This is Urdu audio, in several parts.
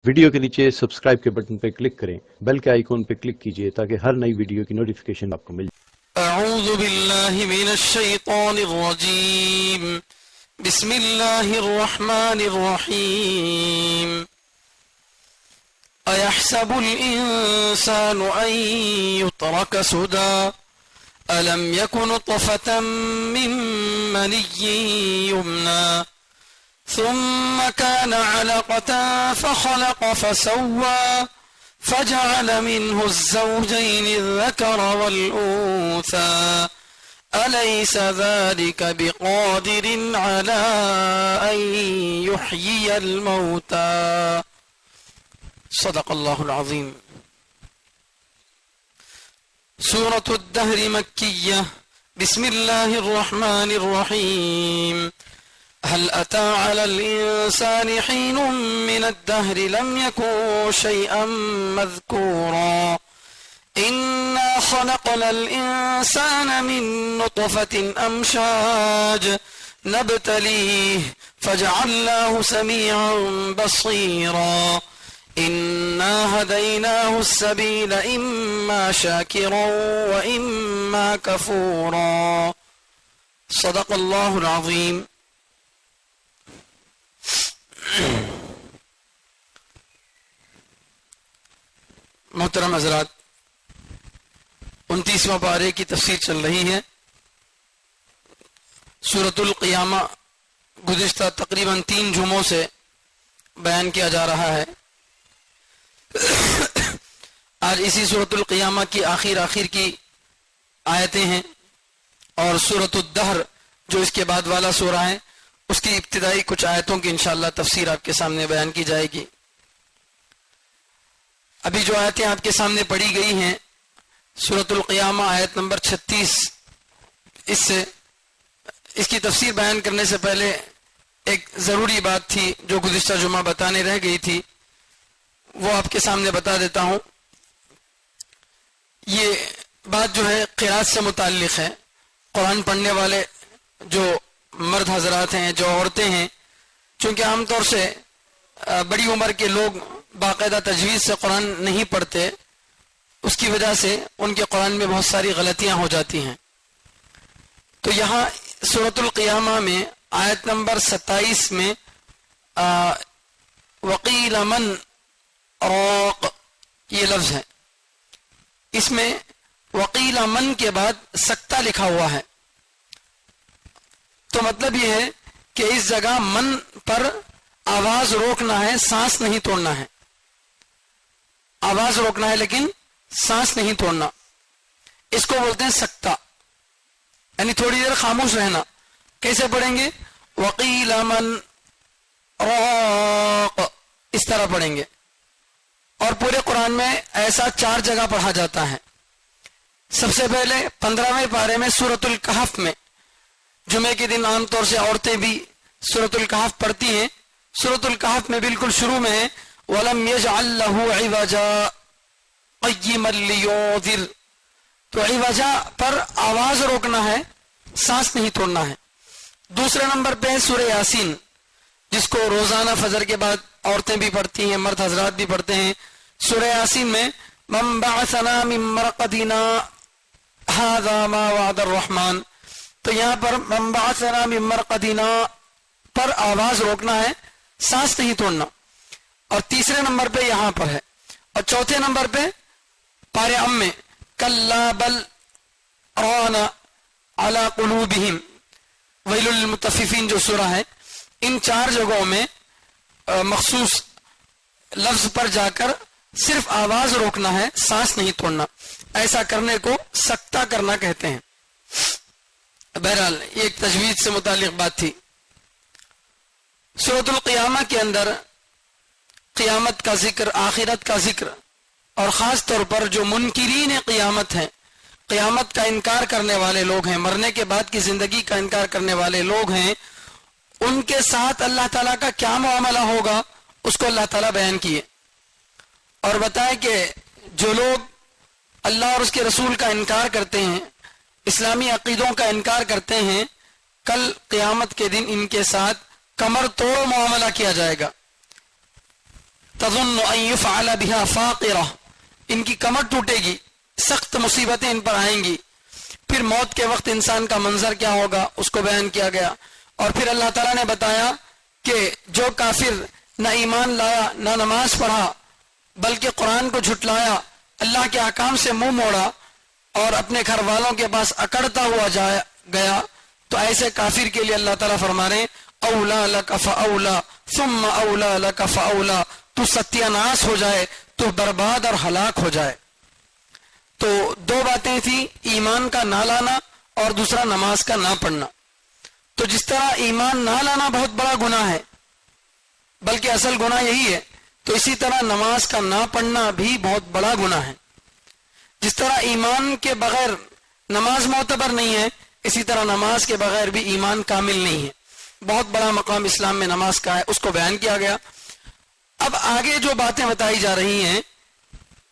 ویڈیو کے نیچے سبسکرائب کے بٹن پہ کلک کریں، بیل کے آئیکن پہ کلک کیجئے تاکہ ہر نئی ویڈیو کی نوٹیفیکیشن آپ کو مل جائے۔ اعوذ باللہ من الشیطان الرجیم، بسم اللہ الرحمن الرحیم۔ ایحسب الانسان ان یترک سدی الم یک نطفة من منی یمنی ثم كان علقة فخلق فسوى فجعل منه الزوجين الذكر والأنثى أليس ذلك بقادر على أن يحيي الموتى صدق الله العظيم۔ سورة الدهر مكية، بسم الله الرحمن الرحيم۔ هل أتى على الإنسان حين من الدهر لم يكن شيئا مذكورا إنا خلقنا الإنسان من نطفة أمشاج نبتليه فجعلناه سميعا بصيرا إنا هديناه السبيل إما شاكرا وإما كفورا صدق الله العظيم۔ محترم حضرات، 29واں پارے کی تفسیر چل رہی ہے۔ سورۃ القیامہ گزشتہ تقریباً 3 جمعوں سے بیان کیا جا رہا ہے۔ آج اسی سورۃ القیامہ کی آخر کی آیتیں ہیں، اور سورۃ الدہر جو اس کے بعد والا سورہ ہے اس کی ابتدائی کچھ آیتوں کی انشاءاللہ تفسیر آپ کے سامنے بیان کی جائے گی۔ ابھی جو آیتیں آپ کے سامنے پڑھی گئی ہیں، سورۃ القیامہ آیت نمبر 36، اس کی تفسیر بیان کرنے سے پہلے ایک ضروری بات تھی جو گزشتہ جمعہ بتانے رہ گئی تھی، وہ آپ کے سامنے بتا دیتا ہوں۔ یہ بات جو ہے قرات سے متعلق ہے۔ قرآن پڑھنے والے جو مرد حضرات ہیں، جو عورتیں ہیں، چونکہ عام طور سے بڑی عمر کے لوگ باقاعدہ تجوید سے قرآن نہیں پڑھتے، اس کی وجہ سے ان کے قرآن میں بہت ساری غلطیاں ہو جاتی ہیں۔ تو یہاں سورۃ القیامہ میں آیت نمبر 27 میں وقیل من راق یہ لفظ ہے، اس میں وقیل من کے بعد سکتہ لکھا ہوا ہے، تو مطلب یہ ہے کہ اس جگہ من پر آواز روکنا ہے، سانس نہیں توڑنا ہے۔ آواز روکنا ہے لیکن سانس نہیں توڑنا، اس کو بولتے ہیں سکتہ، یعنی تھوڑی دیر خاموش رہنا۔ کیسے پڑھیں گے؟ وقیل من راق، اس طرح پڑھیں گے۔ اور پورے قرآن میں ایسا 4 جگہ پڑھا جاتا ہے۔ سب سے پہلے 15ویں پارے میں سورۃ الکہف میں، جمعے کے دن عام طور سے عورتیں بھی سورۃ الکہف پڑھتی ہیں۔ سورۃ الکہف میں بالکل شروع میں ہے وَلَمْ يَجْعَلْ لَهُ عِوَجًا قَيِّمًا لِيُنذِرَ، تو عوجا پر آواز روکنا ہے، سانس نہیں توڑنا ہے۔ دوسرے نمبر پہ ہے سورہ یاسین، جس کو روزانہ فجر کے بعد عورتیں بھی پڑھتی ہیں، مرد حضرات بھی پڑھتے ہیں۔ سورہ یاسین میں مَن بَعَثَنَا مِن مَرْقَدِنَا هَذَا مَا وَعَدَ الرَّحْمَنُ، تو یہاں پر مَن بَعَثَنَا مِن مَرْقَدِنَا پر آواز روکنا ہے، سانس نہیں توڑنا۔ اور تیسرے نمبر پہ یہاں پر ہے۔ اور چوتھے نمبر پہ پارے ام میں کَلَّا بَلْ رَانَ عَلَى قُلُوبِهِمْ وَيْلٌ لِلْمُطَفِّفِينَ جو سورہ ہے، ان 4 جگہوں میں مخصوص لفظ پر جا کر صرف آواز روکنا ہے، سانس نہیں توڑنا۔ ایسا کرنے کو سکتہ کرنا کہتے ہیں۔ بہرحال یہ ایک تجوید سے متعلق بات تھی۔ سورۃ القیامہ کے اندر قیامت کا ذکر، آخرت کا ذکر، اور خاص طور پر جو منکرین قیامت ہیں، قیامت کا انکار کرنے والے لوگ ہیں، مرنے کے بعد کی زندگی کا انکار کرنے والے لوگ ہیں، ان کے ساتھ اللہ تعالیٰ کا کیا معاملہ ہوگا اس کو اللہ تعالیٰ بیان کیے، اور بتائے کہ جو لوگ اللہ اور اس کے رسول کا انکار کرتے ہیں، اسلامی عقیدوں کا انکار کرتے ہیں، کل قیامت کے دن ان کے ساتھ کمر توڑ معاملہ کیا جائے گا۔ تظن ان يفعل بها فاقرہ، ان کی کمر ٹوٹے گی، سخت مصیبتیں ان پر آئیں گی. پھر موت کے وقت انسان کا منظر کیا ہوگا اس کو بیان کیا گیا. اور پھر اللہ تعالیٰ نے بتایا کہ جو کافر نہ ایمان لایا نہ نماز پڑھا بلکہ قرآن کو جھٹلایا، اللہ کے احکام سے منہ موڑا اور اپنے گھر والوں کے پاس اکڑتا ہوا گیا، تو ایسے کافر کے لیے اللہ تعالیٰ فرما رہے ہیں اولا لک فاولا ثم اولا لک فاولا، تو ستیہ ناش ہو جائے، تو برباد اور ہلاک ہو جائے. تو دو باتیں تھیں، ایمان کا نہ لانا اور دوسرا نماز کا نہ پڑھنا. تو جس طرح ایمان نہ لانا بہت بڑا گناہ ہے بلکہ اصل گناہ یہی ہے، تو اسی طرح نماز کا نہ پڑھنا بھی بہت بڑا گناہ ہے. جس طرح ایمان کے بغیر نماز معتبر نہیں ہے، اسی طرح نماز کے بغیر بھی ایمان کامل نہیں ہے. بہت بڑا مقام اسلام میں نماز کا ہے، اس کو بیان کیا گیا. اب آگے جو باتیں بتائی جا رہی ہیں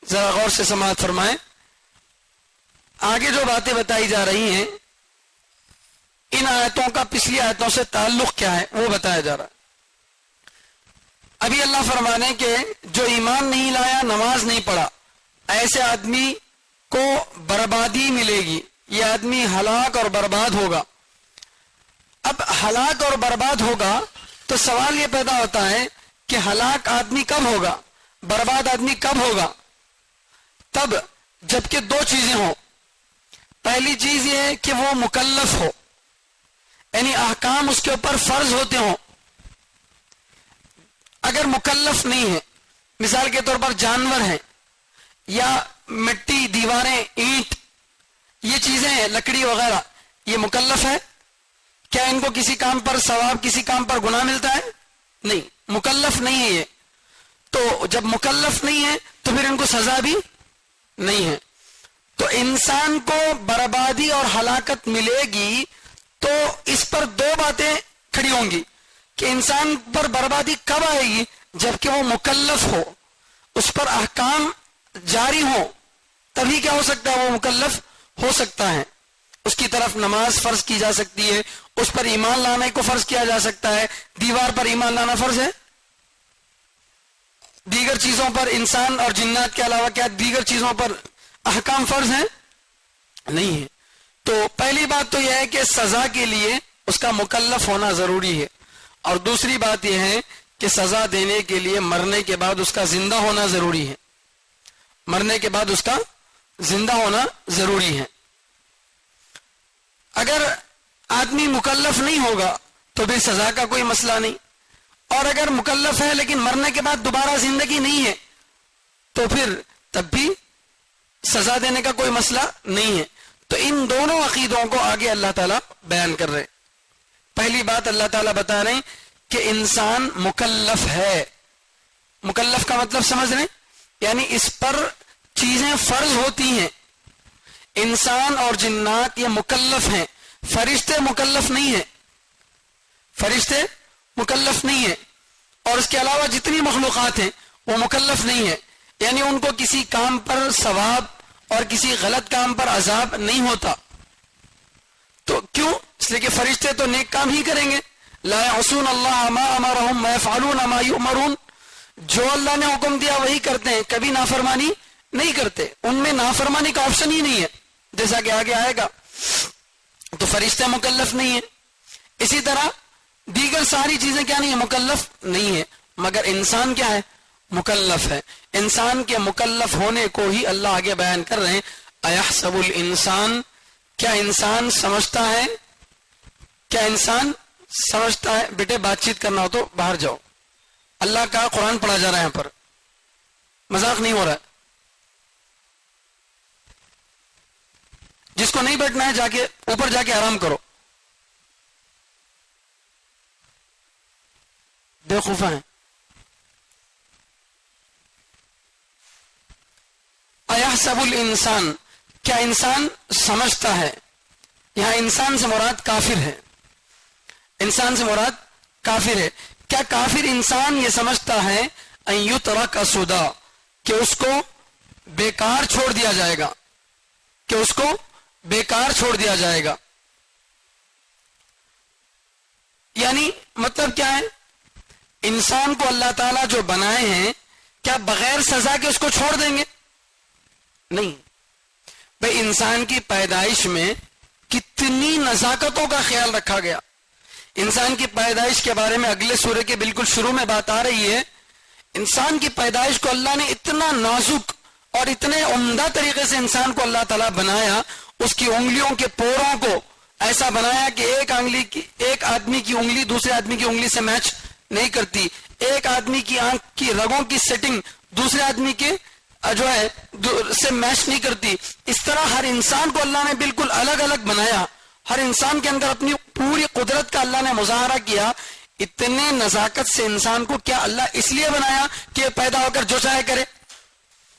ذرا غور سے سماعت فرمائیں. آگے جو باتیں بتائی جا رہی ہیں ان آیتوں کا پچھلی آیتوں سے تعلق کیا ہے وہ بتایا جا رہا ہے. ابھی اللہ فرمانے کہ جو ایمان نہیں لایا، نماز نہیں پڑھا، ایسے آدمی کو بربادی ملے گی، یہ آدمی ہلاک اور برباد ہوگا. اب ہلاک اور برباد ہوگا تو سوال یہ پیدا ہوتا ہے کہ ہلاک آدمی کب ہوگا، برباد آدمی کب ہوگا؟ تب جبکہ دو چیزیں ہوں. پہلی چیز یہ ہے کہ وہ مکلف ہو، یعنی احکام اس کے اوپر فرض ہوتے ہوں. اگر مکلف نہیں ہے، مثال کے طور پر جانور ہیں یا مٹی، دیواریں، اینٹ، یہ چیزیں ہیں، لکڑی وغیرہ، یہ مکلف ہے؟ کیا ان کو کسی کام پر ثواب، کسی کام پر گناہ ملتا ہے؟ نہیں، مکلف نہیں ہے یہ. تو جب مکلف نہیں ہے تو پھر ان کو سزا بھی نہیں ہے. تو انسان کو بربادی اور ہلاکت ملے گی تو اس پر دو باتیں کھڑی ہوں گی کہ انسان پر بربادی کب آئے گی؟ جبکہ وہ مکلف ہو، اس پر احکام جاری ہوں، تبھی کیا ہو سکتا ہے؟ وہ مکلف ہو سکتا ہے. اس کی طرف نماز فرض کی جا سکتی ہے، اس پر ایمان لانے کو فرض کیا جا سکتا ہے. دیوار پر ایمان لانا فرض ہے؟ دیگر چیزوں پر، انسان اور جنات کے علاوہ کیا دیگر چیزوں پر احکام فرض ہیں؟ نہیں ہے. تو پہلی بات تو یہ ہے کہ سزا کے لیے اس کا مکلف ہونا ضروری ہے، اور دوسری بات یہ ہے کہ سزا دینے کے لیے مرنے کے بعد اس کا زندہ ہونا ضروری ہے. مرنے کے بعد اس کا زندہ ہونا ضروری ہے. اگر آدمی مکلف نہیں ہوگا تو پھر سزا کا کوئی مسئلہ نہیں، اور اگر مکلف ہے لیکن مرنے کے بعد دوبارہ زندگی نہیں ہے تو پھر تب بھی سزا دینے کا کوئی مسئلہ نہیں ہے. تو ان دونوں عقیدوں کو آگے اللہ تعالیٰ بیان کر رہے. پہلی بات اللہ تعالیٰ بتا رہے ہیں کہ انسان مکلف ہے. مکلف کا مطلب سمجھ رہے ہیں؟ یعنی اس پر چیزیں فرض ہوتی ہیں. انسان اور جنات یہ مکلف ہیں، فرشتے مکلف نہیں ہیں، فرشتے مکلف نہیں ہیں، اور اس کے علاوہ جتنی مخلوقات ہیں وہ مکلف نہیں ہیں. یعنی ان کو کسی کام پر ثواب اور کسی غلط کام پر عذاب نہیں ہوتا. تو کیوں؟ اس لیے کہ فرشتے تو نیک کام ہی کریں گے. لا یعصون اللہ ما امرهم ویفعلون ما یؤمرون، جو اللہ نے حکم دیا وہی کرتے ہیں، کبھی نافرمانی نہیں کرتے. ان میں نافرمانی کا آپشن ہی نہیں ہے، جیسا کہ آگے آئے گا. تو فرشتے مکلف نہیں ہیں. اسی طرح دیگر ساری چیزیں کیا نہیں ہیں؟ مکلف نہیں ہیں. مگر انسان کیا ہے؟ مکلف ہے. انسان کے مکلف ہونے کو ہی اللہ آگے بیان کر رہے ہیں. ایحسب الانسان، کیا انسان سمجھتا ہے؟ کیا انسان سمجھتا ہے؟ بیٹے بات چیت کرنا ہو تو باہر جاؤ. اللہ کا قرآن پڑھا جا رہا ہے، یہاں پر مذاق نہیں ہو رہا ہے. جس کو نہیں بیٹھنا ہے جا کے اوپر جا کے آرام کرو. بیوقوفہ ہیں. ایحسب الانسان، کیا انسان سمجھتا ہے؟ یہاں انسان سے مراد کافر ہے. انسان سے مراد کافر ہے. کیا کافر انسان یہ سمجھتا ہے ان یترک سدی، کہ اس کو بیکار چھوڑ دیا جائے گا، کہ اس کو بیکار چھوڑ دیا جائے گا؟ یعنی مطلب کیا ہے؟ انسان کو اللہ تعالیٰ جو بنائے ہیں کیا بغیر سزا کے اس کو چھوڑ دیں گے؟ نہیں بھئی، انسان کی پیدائش میں کتنی نزاکتوں کا خیال رکھا گیا. انسان کی پیدائش کے بارے میں اگلے سورے کے بالکل شروع میں بات آ رہی ہے. انسان کی پیدائش کو اللہ نے اتنا نازک اور اتنے عمدہ طریقے سے انسان کو اللہ تعالیٰ بنایا. اس کی انگلیوں کے پوروں کو ایسا بنایا کہ ایک آدمی کی انگلی دوسرے آدمی کی انگلی سے میچ نہیں کرتی. ایک آدمی کی آنکھ کی رگوں کی سیٹنگ دوسرے آدمی کے جو ہے سے میچ نہیں کرتی. اس طرح ہر انسان کو اللہ نے بالکل الگ الگ بنایا. ہر انسان کے اندر اپنی پوری قدرت کا اللہ نے مظاہرہ کیا. اتنے نزاکت سے انسان کو کیا اللہ اس لیے بنایا کہ پیدا ہو کر جو چاہے کرے؟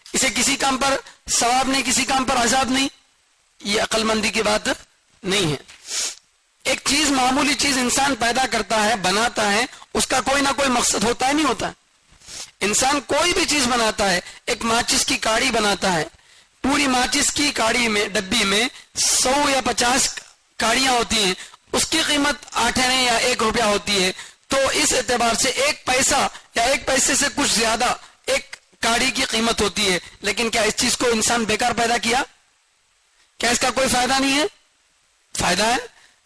اسے کسی کام پر ثواب نہیں، کسی کام پر عذاب نہیں. یہ عقل مندی کی بات نہیں ہے. ایک چیز، معمولی چیز انسان پیدا کرتا ہے، بناتا ہے، اس کا کوئی نہ کوئی مقصد ہوتا ہے، نہیں ہوتا؟ انسان کوئی بھی چیز بناتا ہے. ایک ماچس کی کاڑی بناتا ہے. پوری ماچس کی کاڑی میں، ڈبی میں 100 یا 50 کاڑیاں ہوتی ہیں. اس کی قیمت 8 آنے یا 1 روپیہ ہوتی ہے. تو اس اعتبار سے 1 پیسہ یا 1 پیسے سے کچھ زیادہ ایک کاڑی کی قیمت ہوتی ہے. لیکن کیا اس چیز کو انسان بیکار پیدا کیا؟ کیا اس کا کوئی فائدہ نہیں ہے؟ فائدہ ہے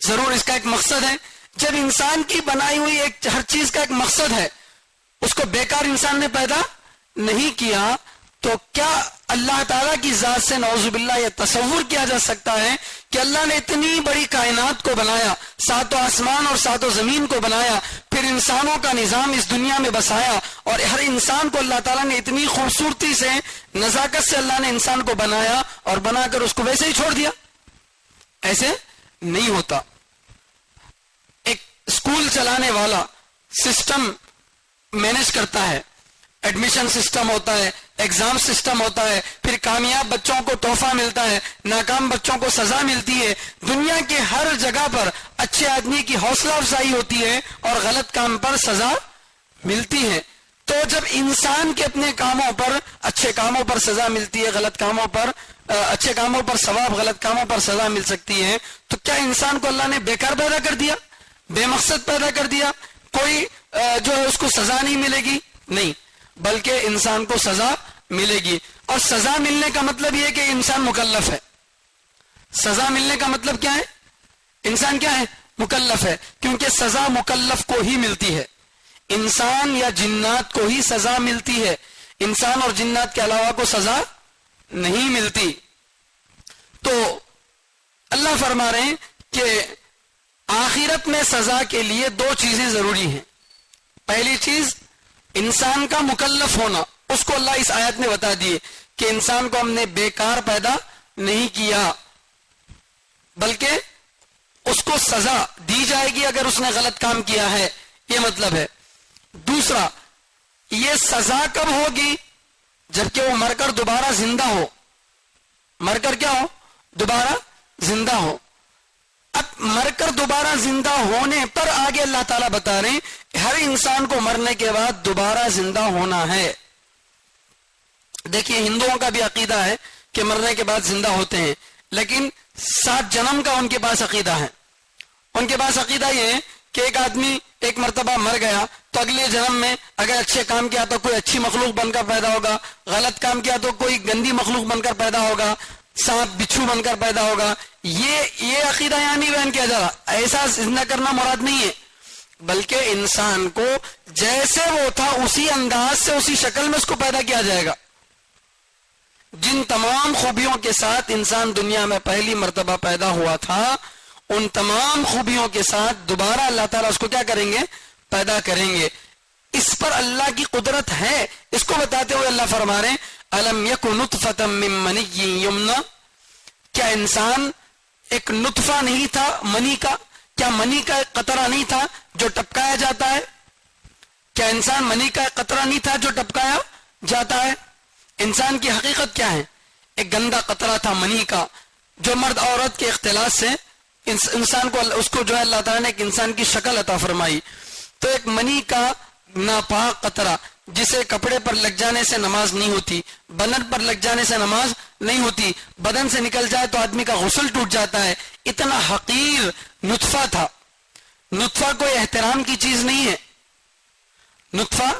ضرور. اس کا ایک مقصد ہے. جب انسان کی بنائی ہوئی ہر چیز کا ایک مقصد ہے، اس کو بیکار انسان نے پیدا نہیں کیا، تو کیا اللہ تعالیٰ کی ذات سے نعوذ باللہ یہ تصور کیا جا سکتا ہے کہ اللہ نے اتنی بڑی کائنات کو بنایا، 7 آسمان اور 7 زمین کو بنایا، پھر انسانوں کا نظام اس دنیا میں بسایا، اور ہر انسان کو اللہ تعالیٰ نے اتنی خوبصورتی سے، نزاکت سے اللہ نے انسان کو بنایا اور بنا کر اس کو ویسے ہی چھوڑ دیا؟ ایسے نہیں ہوتا. ایک اسکول چلانے والا سسٹم مینج کرتا ہے. ایڈمیشن سسٹم ہوتا ہے، ایگزام سسٹم ہوتا ہے، پھر کامیاب بچوں کو تحفہ ملتا ہے، ناکام بچوں کو سزا ملتی ہے. دنیا کے ہر جگہ پر اچھے آدمی کی حوصلہ افزائی ہوتی ہے اور غلط کام پر سزا ملتی ہے. تو جب انسان کے اپنے کاموں پر، اچھے کاموں پر سزا ملتی ہے، غلط کاموں پر، اچھے کاموں پر ثواب، غلط کاموں پر سزا مل سکتی ہے، تو کیا انسان کو اللہ نے بیکار پیدا کر دیا، بے مقصد پیدا کر دیا؟ کوئی جو ہے اس کو سزا نہیں ملے گی؟ نہیں، بلکہ انسان کو سزا ملے گی. اور سزا ملنے کا مطلب یہ ہے کہ انسان مکلف ہے. سزا ملنے کا مطلب کیا ہے؟ انسان کیا ہے؟ مکلف ہے. کیونکہ سزا مکلف کو ہی ملتی ہے. انسان یا جنات کو ہی سزا ملتی ہے. انسان اور جنات کے علاوہ کو سزا نہیں ملتی. تو اللہ فرما رہے ہیں کہ آخرت میں سزا کے لیے 2 چیزیں ضروری ہیں. پہلی چیز انسان کا مکلف ہونا. اس کو اللہ اس آیت میں بتا دیے کہ انسان کو ہم نے بیکار پیدا نہیں کیا، بلکہ اس کو سزا دی جائے گی اگر اس نے غلط کام کیا ہے، یہ مطلب ہے. دوسرا، یہ سزا کب ہوگی؟ جبکہ وہ مر کر دوبارہ زندہ ہو. مر کر کیا ہو؟ دوبارہ زندہ ہو. اب مر کر دوبارہ زندہ ہونے پر آگے اللہ تعالیٰ بتا رہے ہیں ہر انسان کو مرنے کے بعد دوبارہ زندہ ہونا ہے. دیکھیے، ہندوؤں کا بھی عقیدہ ہے کہ مرنے کے بعد زندہ ہوتے ہیں، لیکن 7 جنم کا ان کے پاس عقیدہ ہے. ان کے پاس عقیدہ یہ ہے کہ ایک آدمی ایک مرتبہ مر گیا تو اگلے جنم میں اگر اچھے کام کیا تو کوئی اچھی مخلوق بن کر پیدا ہوگا، غلط کام کیا تو کوئی گندی مخلوق بن کر پیدا ہوگا، سانپ بچھو بن کر پیدا ہوگا. یہ عقیدہ یہاں نہیں بیان کیا جا رہا. ایسا زندہ کرنا مراد نہیں ہے، بلکہ انسان کو جیسے وہ تھا اسی انداز سے، اسی شکل میں اس کو پیدا کیا جائے گا. جن تمام خوبیوں کے ساتھ انسان دنیا میں پہلی مرتبہ پیدا ہوا تھا، ان تمام خوبیوں کے ساتھ دوبارہ اللہ تعالیٰ اس کو کیا کریں گے؟ پیدا کریں گے. اس پر اللہ کی قدرت ہے. اس کو بتاتے ہوئے اللہ فرما رہے ہیں الم یک نطفۃ من منی یمنا. کیا انسان ایک نطفہ نہیں تھا منی کا؟ کیا منی کا ایک قطرہ نہیں تھا جو ٹپکایا جاتا ہے؟ کیا انسان منی کا ایک قطرہ نہیں تھا جو ٹپکایا جاتا ہے؟ انسان کی حقیقت کیا ہے؟ ایک گندا قطرہ تھا منی کا، جو مرد عورت کے اختلاط سے انسان کو، اس کو جو ہے اللہ تعالیٰ نے ایک انسان کی شکل عطا فرمائی. تو ایک منی کا ناپاک قطرہ جسے کپڑے پر لگ جانے سے نماز نہیں ہوتی، بدن پر لگ جانے سے نماز نہیں ہوتی، بدن سے نکل جائے تو آدمی کا غسل ٹوٹ جاتا ہے. اتنا حقیر نطفہ تھا. نطفہ کوئی احترام کی چیز نہیں ہے. نطفہ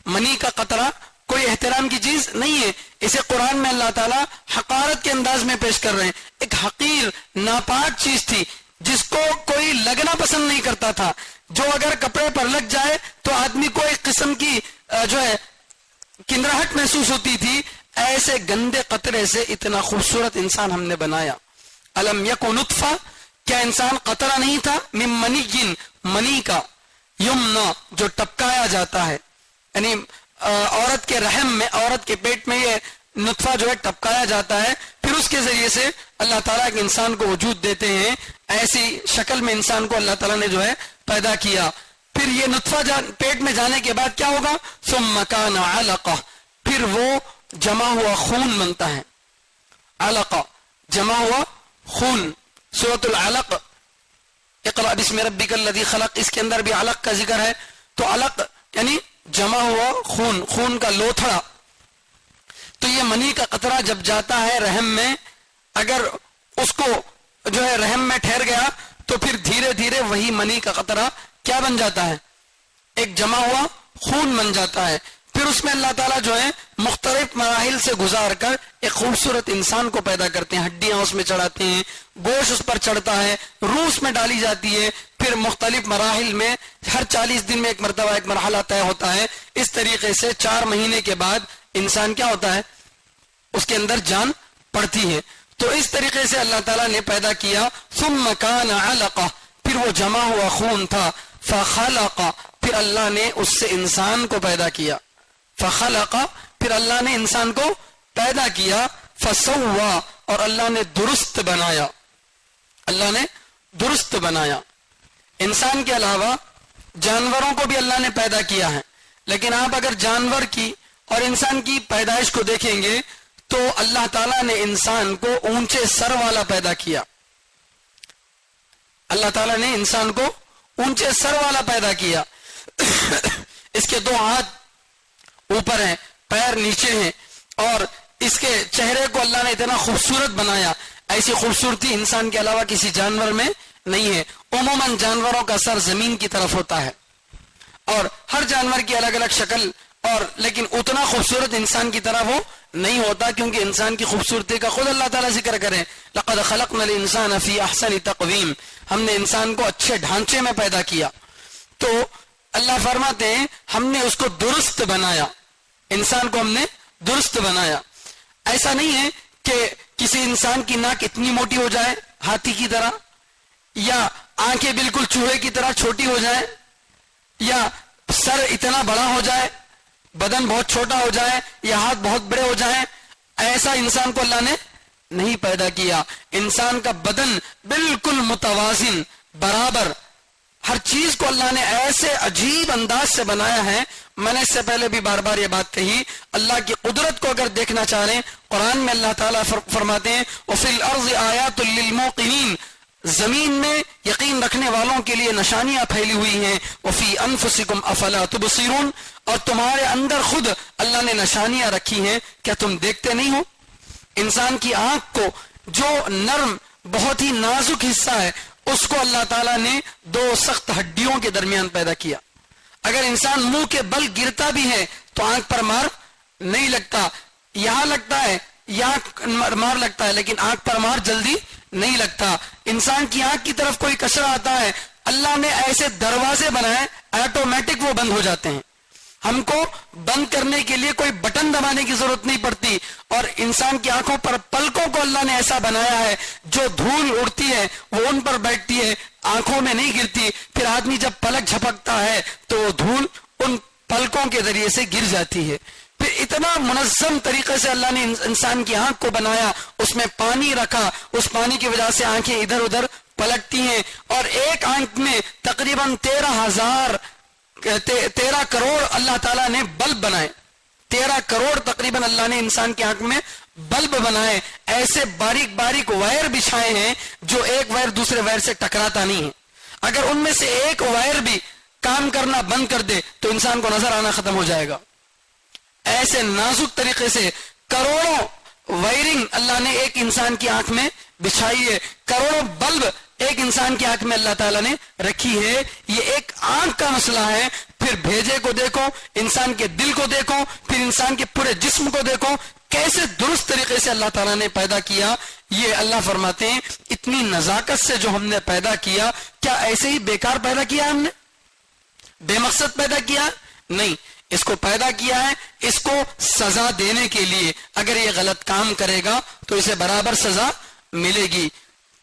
منی کا قطرہ کوئی احترام کی چیز نہیں ہے. اسے قرآن میں اللہ تعالیٰ حقارت کے انداز میں پیش کر رہے ہیں. ایک حقیر ناپاک چیز تھی جس کو کوئی لگنا پسند نہیں کرتا تھا, جو اگر کپڑے پر لگ جائے تو آدمی کو ایک قسم کی جو ہے کنراہٹ محسوس ہوتی تھی. ایسے گندے قطرے سے اتنا خوبصورت انسان ہم نے بنایا. الم یکن نطفہ, کیا انسان قطرہ نہیں تھا؟ من منی, منی کا, یمنا جو ٹپکایا جاتا ہے, یعنی عورت کے رحم میں, عورت کے پیٹ میں یہ نطفہ جو ہے ٹپکایا جاتا ہے, پھر اس کے ذریعے سے اللہ تعالیٰ ایک انسان کو وجود دیتے ہیں. ایسی شکل میں انسان کو اللہ تعالیٰ نے جو ہے پیدا کیا. پھر یہ نطفہ پیٹ میں جانے کے بعد کیا ہوگا؟ ثم کان علقہ, پھر وہ جمع ہوا خون بنتا ہے. علقہ جمع ہوا خون. سورۃ العلق, اقرأ بسم ربک الذی خلق, اس کے اندر بھی علق کا ذکر ہے. تو علق یعنی جمع ہوا خون, خون کا لوتھڑا. تو یہ منی کا قطرہ جب جاتا ہے رحم میں, اگر اس کو جو ہے رحم میں ٹھہر گیا تو پھر دھیرے دھیرے وہی منی کا قطرہ کیا بن جاتا ہے؟ ایک جمع ہوا خون بن جاتا ہے. پھر اس میں اللہ تعالیٰ جو ہے مختلف مراحل سے گزار کر ایک خوبصورت انسان کو پیدا کرتے ہیں. ہڈیاں اس میں چڑھاتے ہیں, گوشت اس پر چڑھتا ہے, روح اس میں ڈالی جاتی ہے. پھر مختلف مراحل میں ہر 40 دن میں ایک مرتبہ ایک مرحلہ طے ہوتا ہے. اس طریقے سے 4 مہینے کے بعد انسان کیا ہوتا ہے؟ اس کے اندر جان پڑتی ہے. تو اس طریقے سے اللہ تعالیٰ نے پیدا کیا. ثم کان علقہ, پھر وہ جمع ہوا خون تھا. فخلق, پھر اللہ نے اس سے انسان کو پیدا کیا. فخلق, پھر اللہ نے انسان کو پیدا کیا. فسوا, اور اللہ نے درست بنایا. اللہ نے درست بنایا. انسان کے علاوہ جانوروں کو بھی اللہ نے پیدا کیا ہے, لیکن آپ اگر جانور کی اور انسان کی پیدائش کو دیکھیں گے تو اللہ تعالیٰ نے انسان کو اونچے سر والا پیدا کیا. اللہ تعالیٰ نے انسان کو اونچے سر والا پیدا کیا. اس کے 2 ہاتھ اوپر ہیں, پیر نیچے ہیں, اور اس کے چہرے کو اللہ نے اتنا خوبصورت بنایا. ایسی خوبصورتی انسان کے علاوہ کسی جانور میں نہیں ہے. عموماً جانوروں کا سر زمین کی طرف ہوتا ہے, اور ہر جانور کی الگ الگ شکل, اور لیکن اتنا خوبصورت انسان کی طرح وہ نہیں ہوتا, کیونکہ انسان کی خوبصورتی کا خود اللہ تعالیٰ ذکر کریں. لقد خلقنا الانسان فی احسن تقویم, ہم نے انسان کو اچھے ڈھانچے میں پیدا کیا. تو اللہ فرماتے ہیں ہم نے اس کو درست بنایا. انسان کو ہم نے درست بنایا. ایسا نہیں ہے کہ کسی انسان کی ناک اتنی موٹی ہو جائے ہاتھی کی طرح, یا آنکھیں بالکل چوہے کی طرح چھوٹی ہو جائیں, یا سر اتنا بڑا ہو جائے, بدن بہت چھوٹا ہو جائے, یا ہاتھ بہت بڑے ہو جائیں. ایسا انسان کو اللہ نے نہیں پیدا کیا. انسان کا بدن بالکل متوازن, برابر, ہر چیز کو اللہ نے ایسے عجیب انداز سے بنایا ہے. میں نے اس سے پہلے بھی بار بار یہ بات کہی, اللہ کی قدرت کو اگر دیکھنا چاہ رہے ہیں, قرآن میں اللہ تعالیٰ فرماتے ہیں وَفِي الْأَرْضِ آيَاتٌ لِّلْمُوقِنِينَ, زمین میں یقین رکھنے والوں کے لیے نشانیاں پھیلی ہوئی ہیں. وَفِي أَنفُسِكُمْ أَفَلَا تُبْصِرُونَ, اور تمہارے اندر خود اللہ نے نشانیاں رکھی ہیں, کیا تم دیکھتے نہیں ہو؟ انسان کی آنکھ کو, جو نرم بہت ہی نازک حصہ ہے, اس کو اللہ تعالیٰ نے 2 سخت ہڈیوں کے درمیان پیدا کیا. اگر انسان منہ کے بل گرتا بھی ہے تو آنکھ پر مار نہیں لگتا, یہاں لگتا ہے, یہاں مار لگتا ہے, لیکن آنکھ پر مار جلدی نہیں لگتا. انسان کی آنکھ کی طرف کوئی کچرا آتا ہے, اللہ نے ایسے دروازے بنائے, آٹومیٹک وہ بند ہو جاتے ہیں. ہم کو بند کرنے کے لیے کوئی بٹن دبانے کی ضرورت نہیں پڑتی. اور انسان کی آنکھوں پر پلکوں کو اللہ نے ایسا بنایا ہے, جو دھول اڑتی ہے وہ ان پر بیٹھتی ہے, آنکھوں میں نہیں گرتی. پھر آدمی جب پلک جھپکتا ہے تو دھول ان پلکوں کے ذریعے سے گر جاتی ہے. پھر اتنا منظم طریقے سے اللہ نے انسان کی آنکھ کو بنایا, اس میں پانی رکھا, اس پانی کی وجہ سے آنکھیں ادھر ادھر پلٹتی ہیں, اور ایک آنکھ میں تقریباً 13 کروڑ اللہ تعالیٰ نے بلب بنائے. 13 کروڑ تقریباً اللہ نے انسان کی آنکھ میں بلب بنائے. ایسے باریک باریک وائر بچھائے ہیں جو ایک وائر دوسرے وائر سے ٹکراتا نہیں ہے. اگر ان میں سے ایک وائر بھی کام کرنا بند کر دے تو انسان کو نظر آنا ختم ہو جائے گا. ایسے نازک طریقے سے کروڑوں وائرنگ اللہ نے ایک انسان کی آنکھ میں بچھائی ہے. کروڑوں بلب ایک انسان کی آنکھ میں اللہ تعالیٰ نے رکھی ہے، یہ ایک آنکھ کا مسئلہ ہے، پھر بھیجے کو دیکھو، انسان کے دل کو دیکھو، پھر انسان کے پورے جسم کو دیکھو، کیسے درست طریقے سے اللہ تعالیٰ نے پیدا کیا. یہ اللہ فرماتے ہیں اتنی نزاکت سے جو ہم نے پیدا کیا، کیا ایسے ہی بیکار پیدا کیا ہم نے؟ بے مقصد پیدا کیا؟ نہیں، اس کو پیدا کیا ہے اس کو سزا دینے کے لیے. اگر یہ غلط کام کرے گا تو اسے برابر سزا ملے گی.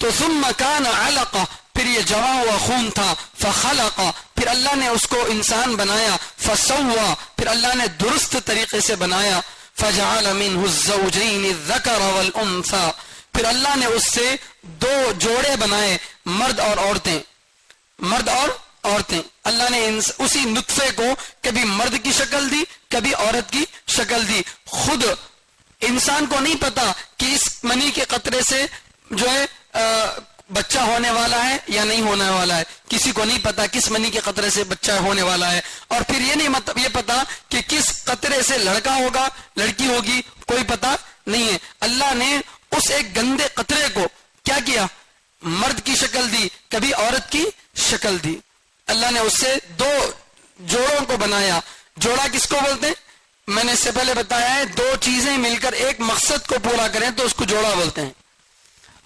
تو ثم کان علقہ، پھر یہ جمع ہوا خون تھا، فخلق، پھر اللہ نے اس کو انسان بنایا، فسوا، پھر اللہ نے درست طریقے سے بنایا، فجعل منہ الزوجین الذکر والانثى، پھر اللہ نے اس سے دو جوڑے بنائے، مرد اور عورتیں. مرد اور عورتیں، اللہ نے اسی نطفے کو کبھی مرد کی شکل دی، کبھی عورت کی شکل دی. خود انسان کو نہیں پتا کہ اس منی کے قطرے سے جو ہے بچہ ہونے والا ہے یا نہیں ہونے والا ہے. کسی کو نہیں پتا کس منی کے قطرے سے بچہ ہونے والا ہے. اور پھر یہ نہیں مطلب یہ پتا کہ کس قطرے سے لڑکا ہوگا لڑکی ہوگی، کوئی پتا نہیں ہے. اللہ نے اس ایک گندے قطرے کو کیا کیا؟ مرد کی شکل دی، کبھی عورت کی شکل دی. اللہ نے اس سے دو جوڑوں کو بنایا. جوڑا کس کو بولتے ہیں؟ میں نے اس سے پہلے بتایا ہے، دو چیزیں مل کر ایک مقصد کو پورا کریں تو اس کو جوڑا بولتے ہیں.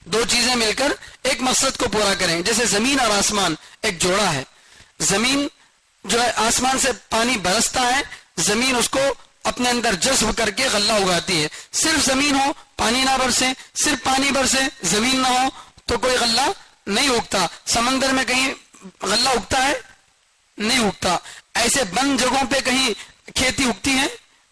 دو چیزیں مل کر ایک مقصد کو پورا کریں. جیسے زمین اور آسمان ایک جوڑا ہے. زمین جو ہے آسمان سے پانی برستا ہے، زمین اس کو اپنے اندر جذب کر کے غلہ اگاتی ہے. صرف زمین ہو پانی نہ برسے، صرف پانی برسے زمین نہ ہو تو کوئی غلہ نہیں اگتا. سمندر میں کہیں غلہ اگتا ہے؟ نہیں اگتا. ایسے بند جگہوں پہ کہیں کھیتی اگتی ہے؟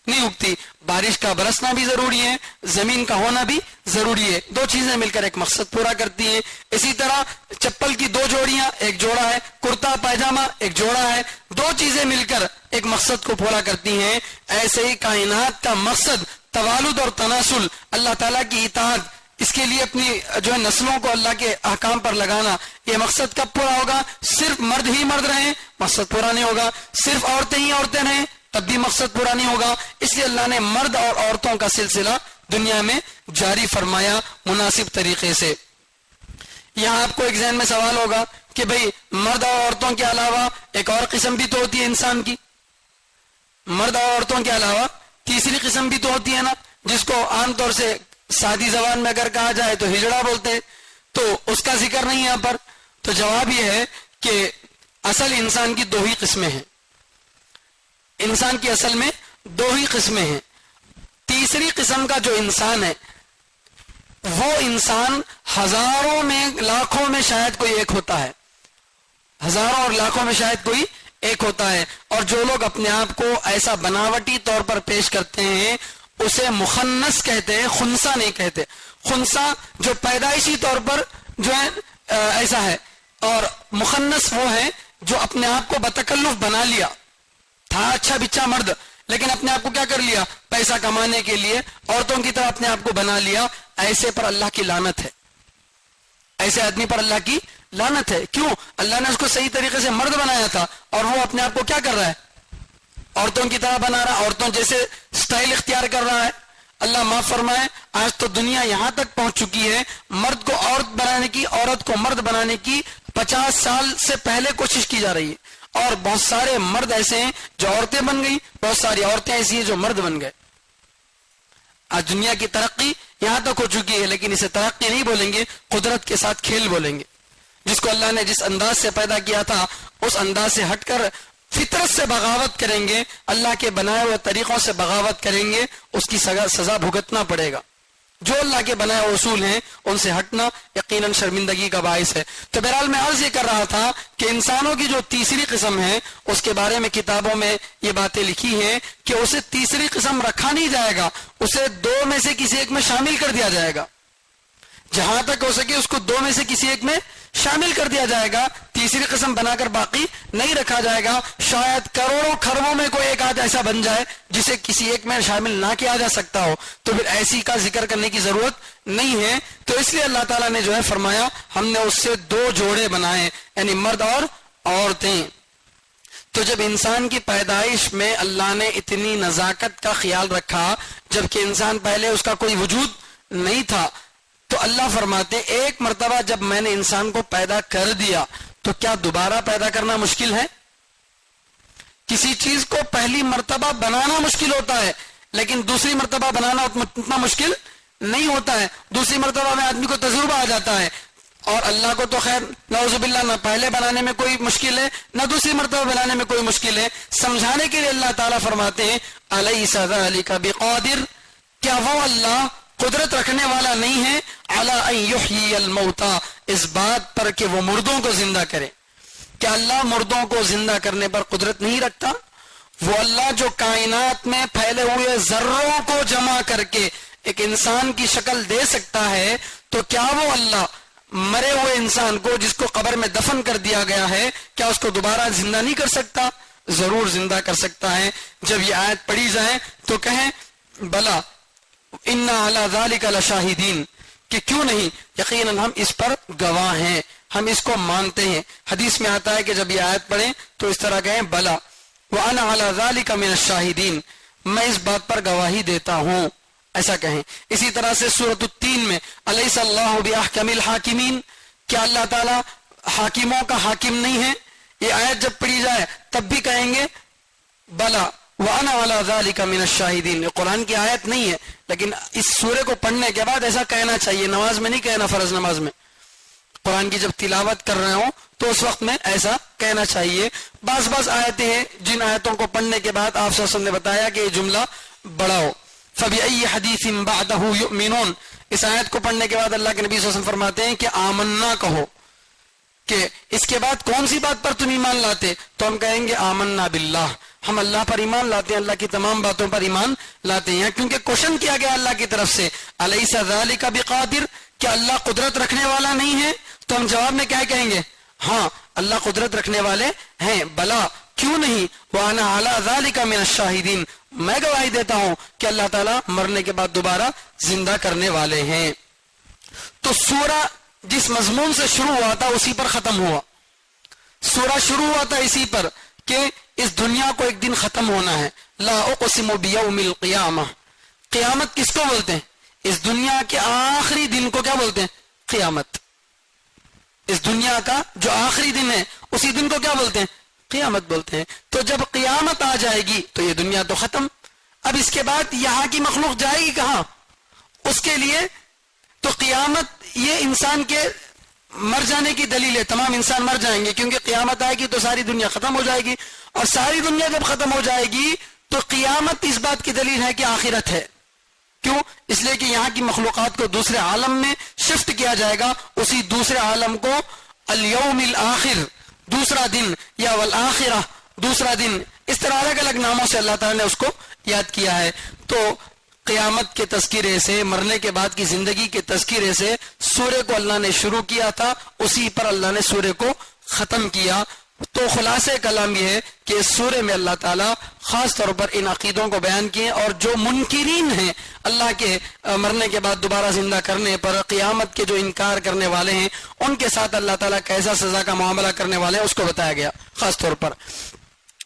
نہیں اگتی. بارش کا برسنا بھی ضروری ہے، زمین کا ہونا بھی ضروری ہے. دو چیزیں مل کر ایک مقصد پورا کرتی ہیں. اسی طرح چپل کی دو جوڑیاں، ایک جوڑا ہے. کرتا پائجامہ ایک جوڑا ہے. دو چیزیں مل کر ایک مقصد کو پورا کرتی ہیں. ایسے ہی کائنات کا مقصد توالد اور تناسل، اللہ تعالیٰ کی اطاعت، اس کے لیے اپنی جو ہے نسلوں کو اللہ کے احکام پر لگانا، یہ مقصد کب پورا ہوگا؟ صرف مرد ہی مرد رہیں مقصد پورا نہیں ہوگا. صرف عورتیں ہی عورتیں رہیں تب بھی مقصد پورا نہیں ہوگا. اس لیے اللہ نے مرد اور عورتوں کا سلسلہ دنیا میں جاری فرمایا مناسب طریقے سے. یہاں آپ کو ایک ذہن میں سوال ہوگا کہ بھئی مرد اور عورتوں کے علاوہ ایک اور قسم بھی تو ہوتی ہے انسان کی. مرد اور عورتوں کے علاوہ تیسری قسم بھی تو ہوتی ہے نا، جس کو عام طور سے سادی زبان میں اگر کہا جائے تو ہجڑا بولتے ہیں. تو اس کا ذکر نہیں یہاں پر. تو جواب یہ ہے کہ اصل انسان کی دو ہی قسمیں ہیں. انسان کی اصل میں دو ہی قسمیں ہیں. تیسری قسم کا جو انسان ہے وہ انسان ہزاروں میں لاکھوں میں شاید کوئی ایک ہوتا ہے. ہزاروں اور لاکھوں میں شاید کوئی ایک ہوتا ہے. اور جو لوگ اپنے آپ کو ایسا بناوٹی طور پر پیش کرتے ہیں اسے مخنث کہتے ہیں، خنثی نہیں کہتے. خنثی جو پیدائشی طور پر جو ہے ایسا ہے، اور مخنث وہ ہے جو اپنے آپ کو بتکلف بنا لیا. تھا اچھا بچہ مرد لیکن اپنے آپ کو کیا کر لیا؟ پیسہ کمانے کے لیے عورتوں کی طرح اپنے آپ کو بنا لیا. ایسے پر اللہ کی لعنت ہے. ایسے آدمی پر اللہ کی لعنت ہے. کیوں؟ اللہ نے اس کو صحیح طریقے سے مرد بنایا تھا اور وہ اپنے آپ کو کیا کر رہا ہے؟ عورتوں کی طرح بنا رہا، عورتوں جیسے سٹائل اختیار کر رہا ہے. اللہ معاف فرمائے، آج تو دنیا یہاں تک پہنچ چکی ہے مرد کو عورت بنانے کی، عورت کو مرد بنانے کی 50 سال سے پہلے کوشش کی جا رہی ہے. اور بہت سارے مرد ایسے ہیں جو عورتیں بن گئی، بہت ساری عورتیں ایسی ہیں جو مرد بن گئے. آج دنیا کی ترقی یہاں تک ہو چکی ہے، لیکن اسے ترقی نہیں بولیں گے، قدرت کے ساتھ کھیل بولیں گے. جس کو اللہ نے جس انداز سے پیدا کیا تھا اس انداز سے ہٹ کر فطرت سے بغاوت کریں گے، اللہ کے بنائے ہوئے طریقوں سے بغاوت کریں گے، اس کی سزا بھگتنا پڑے گا. جو اللہ کے بنائے ہوئے اصول ہیں ان سے ہٹنا یقیناً شرمندگی کا باعث ہے. تو بہرحال میں عرض یہ کر رہا تھا کہ انسانوں کی جو تیسری قسم ہے اس کے بارے میں کتابوں میں یہ باتیں لکھی ہیں کہ اسے تیسری قسم رکھا نہیں جائے گا، اسے دو میں سے کسی ایک میں شامل کر دیا جائے گا. جہاں تک ہو سکے اس کو دو میں سے کسی ایک میں شامل کر دیا جائے گا. تیسری قسم بنا کر باقی نہیں رکھا جائے گا. شاید کروڑوں خربوں میں کوئی ایک آدھ ایسا بن جائے جسے کسی ایک میں شامل نہ کیا جا سکتا ہو، تو پھر ایسی کا ذکر کرنے کی ضرورت نہیں ہے. تو اس لیے اللہ تعالیٰ نے جو ہے فرمایا ہم نے اس سے دو جوڑے بنائے، یعنی مرد اور عورتیں. تو جب انسان کی پیدائش میں اللہ نے اتنی نزاکت کا خیال رکھا، جبکہ انسان پہلے اس کا کوئی وجود نہیں تھا، تو تو اللہ فرماتے ایک مرتبہ جب میں نے انسان کو پیدا کر دیا تو کیا دوبارہ پیدا کرنا مشکل ہے؟ کسی چیز کو پہلی مرتبہ بنانا مشکل ہوتا ہے لیکن دوسری مرتبہ بنانا اتنا مشکل نہیں ہوتا ہے. دوسری مرتبہ میں آدمی کو تجربہ آ جاتا ہے. اور اللہ کو تو خیر نعوذ باللہ نہ پہلے بنانے میں کوئی مشکل ہے نہ دوسری مرتبہ بنانے میں کوئی مشکل ہے. سمجھانے کے لیے اللہ تعالیٰ فرماتے ہیں الیس ذلک بقادر، کیا وہ اللہ قدرت رکھنے والا نہیں ہے علی ان یحیی الموتى، اس بات پر کہ وہ مردوں کو زندہ کرے. کیا اللہ مردوں کو زندہ کرنے پر قدرت نہیں رکھتا؟ وہ اللہ جو کائنات میں پھیلے ہوئے ذروں کو جمع کر کے ایک انسان کی شکل دے سکتا ہے تو کیا وہ اللہ مرے ہوئے انسان کو جس کو قبر میں دفن کر دیا گیا ہے کیا اس کو دوبارہ زندہ نہیں کر سکتا؟ ضرور زندہ کر سکتا ہے. جب یہ آیت پڑھی جائے تو کہیں بلا انا علی ذلک لشاہدین، کہ کیوں نہیں، یقیناً ہم اس پر گواہ ہیں، ہم اس کو مانتے ہیں. حدیث میں آتا ہے کہ جب یہ آیت پڑھیں تو اس طرح کہیں بلا وانا علی ذلک من الشاہدین، میں اس بات پر گواہی دیتا ہوں، ایسا کہیں. اسی طرح سے سورۃ التین میں الیس اللہ باحکم الحاکمین، کیا اللہ تعالی حاکموں کا حاکم نہیں ہے؟ یہ آیت جب پڑھی جائے تب بھی کہیں گے بلا وانا علی ذلک من الشاہدین. یہ قرآن کی آیت نہیں ہے لیکن اس سورے کو پڑھنے کے بعد ایسا کہنا چاہیے. نماز میں نہیں کہنا، فرض نماز میں قرآن کی جب تلاوت کر رہے ہوں تو اس وقت میں ایسا کہنا چاہیے. بعض آیتیں ہیں جن آیتوں کو پڑھنے کے بعد آپ صلی اللہ علیہ وسلم نے بتایا کہ یہ جملہ بڑھاؤ، فَبِأَيِّ حَدِيثٍ بَعْدَهُ يُؤْمِنُونَ. اس آیت کو پڑھنے کے بعد اللہ کے نبی صلی اللہ علیہ وسلم فرماتے ہیں کہ آمنا کہو، کہ اس کے بعد کون سی بات پر تم ایمان لاتے؟ تو ہم کہیں گے آمنا باللہ، ہم اللہ پر ایمان لاتے ہیں، اللہ کی تمام باتوں پر ایمان لاتے ہیں. کیونکہ کوشچن کیا گیا اللہ کی طرف سے الیس ذلک بقادر، کیا اللہ قدرت رکھنے والا نہیں ہے؟ تو ہم جواب میں کیا کہیں گے؟ ہاں اللہ قدرت رکھنے والے ہیں. بلا کیوں نہیں، وانا علی ذلک من الشاہدین، میں گواہی دیتا ہوں کہ اللہ تعالیٰ مرنے کے بعد دوبارہ زندہ کرنے والے ہیں. تو سورہ جس مضمون سے شروع ہوا تھا اسی پر ختم ہوا. سورہ شروع ہوا تھا اسی پر کہ اس دنیا کو ایک دن ختم ہونا ہے. لا اقسم بیوم القیامہ، قیامت کس کو بولتے ہیں؟ اس دنیا کے آخری دن کو کیا بولتے ہیں؟ قیامت. اس دنیا کا جو آخری دن ہے اسی دن کو کیا بولتے ہیں؟ قیامت بولتے ہیں. تو جب قیامت آ جائے گی تو یہ دنیا تو ختم. اب اس کے بعد یہاں کی مخلوق جائے گی کہاں؟ اس کے لیے تو قیامت یہ انسان کے مر جانے کی دلیل ہے. تمام انسان مر جائیں گے کیونکہ قیامت آئے گی تو ساری دنیا ختم ہو جائے گی، اور ساری دنیا جب ختم ہو جائے گی تو قیامت اس بات کی دلیل ہے کہ آخرت ہے. کیوں؟ اس لیے کہ یہاں کی مخلوقات کو دوسرے عالم میں شفٹ کیا جائے گا. اسی دوسرے عالم کو الیوم الاخر، دوسرا دن، یا والآخرہ، دوسرا دن، اس طرح الگ الگ ناموں سے اللہ تعالیٰ نے اس کو یاد کیا ہے. تو قیامت کے تذکرے سے، مرنے کے بعد کی زندگی کے تذکرے سے سورے کو اللہ نے شروع کیا تھا، اسی پر اللہ نے سورے کو ختم کیا. تو خلاصہ کلام یہ ہے کہ اس سورے میں اللہ تعالیٰ خاص طور پر ان عقیدوں کو بیان کیے، اور جو منکرین ہیں اللہ کے مرنے کے بعد دوبارہ زندہ کرنے پر، قیامت کے جو انکار کرنے والے ہیں، ان کے ساتھ اللہ تعالیٰ کیسا سزا کا معاملہ کرنے والے ہیں اس کو بتایا گیا. خاص طور پر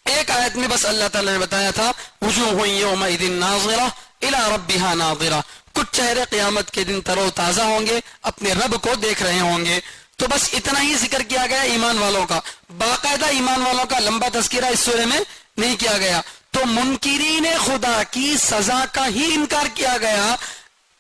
ایک آیت میں بس اللہ تعالیٰ نے بتایا تھا وجوہ یومئذ ناظرہ الی ربہا ناظرہ، کچھ چہرے قیامت کے دن تر و تازہ ہوں گے، اپنے رب کو دیکھ رہے ہوں گے. تو بس اتنا ہی ذکر کیا گیا ایمان والوں کا، باقاعدہ ایمان والوں کا لمبا تذکرہ اس سورے میں نہیں کیا گیا. تو منکرین خدا کی سزا کا ہی انکار کیا گیا.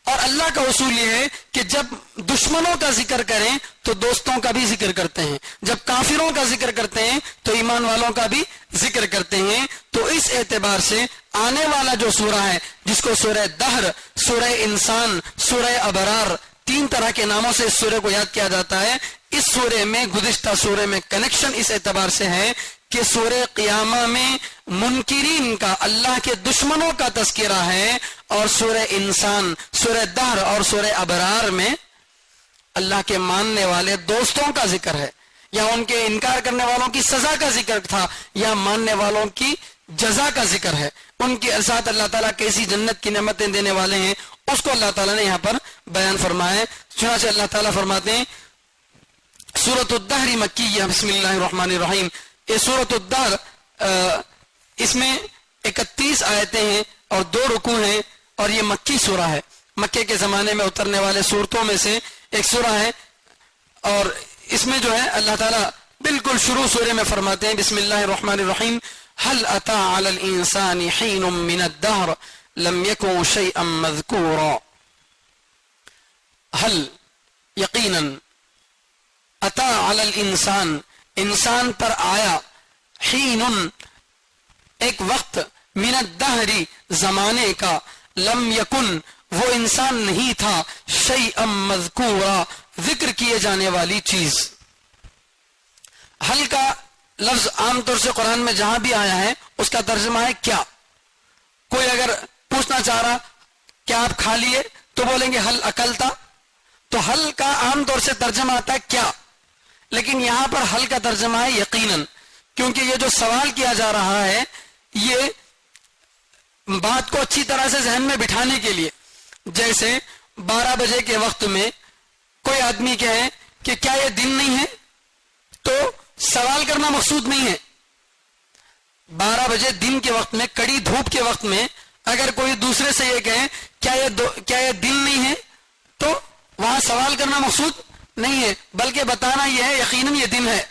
اور اللہ کا اصول یہ ہے کہ جب دشمنوں کا ذکر کریں تو دوستوں کا بھی ذکر کرتے ہیں، جب کافروں کا ذکر کرتے ہیں تو ایمان والوں کا بھی ذکر کرتے ہیں. تو اس اعتبار سے آنے والا جو سورہ ہے جس کو سورہ دہر، سورہ انسان، سورہ ابرار، تین طرح کے ناموں سے اس سورے کو یاد کیا جاتا ہے. اس سورے میں گزشتہ سورے میں کنیکشن اس اعتبار سے ہے کہ سورہ قیامہ میں منکرین کا، اللہ کے دشمنوں کا تذکرہ ہے، اور سورہ انسان، سورہ دہر اور سورہ ابرار میں اللہ کے ماننے والے دوستوں کا ذکر ہے، یا ان کے انکار کرنے والوں کی سزا کا ذکر تھا، یا ماننے والوں کی جزا کا ذکر ہے. ان کے ساتھ اللہ تعالیٰ کیسی جنت کی نعمتیں دینے والے ہیں اس کو اللہ تعالیٰ نے یہاں پر بیان فرمایا. چنانچہ اللہ تعالیٰ فرماتے ہیں سورۃ الدہر مکیہ، بسم اللہ الرحمن الرحیم. یہ سورۃ الدہر، اس میں 31 آیتیں ہیں اور 2 رکوع ہیں، اور یہ مکی سورہ ہے. مکے کے زمانے میں اترنے والے صورتوں میں سے ایک سورہ ہے، اور اس میں جو ہے اللہ تعالیٰ بالکل شروع سورے میں فرماتے ہیں بسم اللہ الرحمن الرحیم هل اتى على الانسان حين من الدهر لم يكن شيئا مذكورا. هل یقینا اتا علی الانسان انسان پر آیا حین ایک وقت من الدہر زمانے کا لم یکن وہ انسان نہیں تھا شیئا مذکورا ذکر کیے جانے والی چیز. حل کا لفظ عام طور سے قرآن میں جہاں بھی آیا ہے اس کا ترجمہ ہے کیا. کوئی اگر پوچھنا چاہ رہا کیا آپ کھا لیے تو بولیں گے حل اکلتا، تو حل کا عام طور سے ترجمہ آتا ہے کیا، لیکن یہاں پر حل کا ترجمہ ہے یقیناً، کیونکہ یہ جو سوال کیا جا رہا ہے یہ بات کو اچھی طرح سے ذہن میں بٹھانے کے لیے. جیسے 12 بجے کے وقت میں کوئی آدمی کہے کہ کیا یہ دن نہیں ہے، تو سوال کرنا مقصود نہیں ہے. 12 بجے دن کے وقت میں کڑی دھوپ کے وقت میں اگر کوئی دوسرے سے یہ کہے کیا یہ دن نہیں ہے، تو وہاں سوال کرنا مقصود نہیں ہے، بلکہ بتانا یہ ہے یقیناً یہ دن ہے.